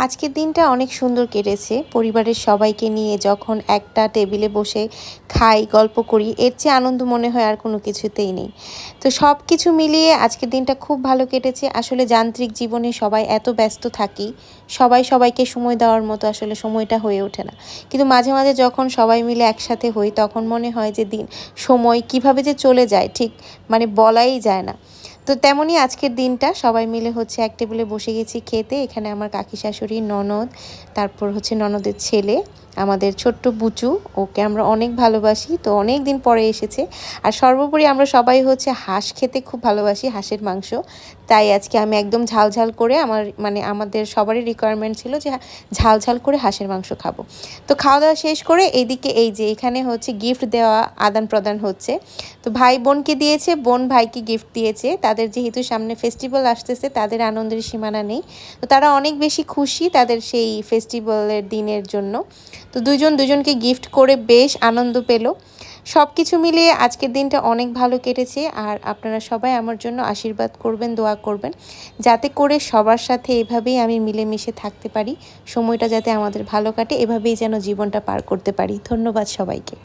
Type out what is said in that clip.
আজকের দিনটা অনেক সুন্দর কেটেছে। পরিবারের সবাইকে নিয়ে যখন একটা টেবিলে বসে খাই, গল্প করি, এর চেয়ে আনন্দ মনে হয় আর কোনো কিছুতেই নেই। তো সব কিছু মিলিয়ে আজকের দিনটা খুব ভালো কেটেছে। আসলে যান্ত্রিক জীবনে সবাই এত ব্যস্ত থাকি, সবাই সবাইকে সময় দেওয়ার মতো আসলে সময়টা হয়ে ওঠে না। কিন্তু মাঝে মাঝে যখন সবাই মিলে একসাথে হই, তখন মনে হয় যে সময় কিভাবে যে চলে যায় ঠিক বলাই যায় না। তো তেমনই আজকের দিনটা সবাই মিলে এক টেবিলে বসে গেছি খেতে। এখানে আমার কাকি শাশুড়ি, ননদ, তারপর ননদের ছেলে, আমাদের ছোট্ট বুচু, ওকে আমরা অনেক ভালোবাসি। তো অনেক দিন পরে এসেছে। আর সর্বোপরি আমরা সবাই হাঁস খেতে খুব ভালোবাসি, হাঁসের মাংস। তাই আজকে আমি একদম ঝাল করে আমাদের সবারই রিকোয়ারমেন্ট ছিল যে ঝাল করে হাঁসের মাংস খাবো। তো খাওয়া দাওয়া শেষ করে এইদিকে এই যে এখানে গিফট দেওয়া আদান প্রদান হচ্ছে। তো ভাই বোনকে দিয়েছে, বোন ভাইকে গিফট দিয়েছে। তাদের যেহেতু সামনে ফেস্টিভ্যাল আসতেছে, তাদের আনন্দের সীমানা নেই। তো তারা অনেক বেশি খুশি তাদের সেই ফেস্টিভ্যালের দিনের জন্য। তো দুজন দুজনকে গিফট করে বেশ আনন্দ পেল। সব কিছু মিলিয়ে আজকের দিনটা অনেক ভালো কেটেছে। আর আপনারা সবাই আমার জন্য আশীর্বাদ করবেন, দোয়া করবেন, যাতে করে সবার সাথে এভাবেই আমি মিলেমিশে থাকতে পারি, সময়টা যাতে আমাদের ভালো কাটে, এভাবেই যেন জীবনটা পার করতে পারি। ধন্যবাদ সবাইকে।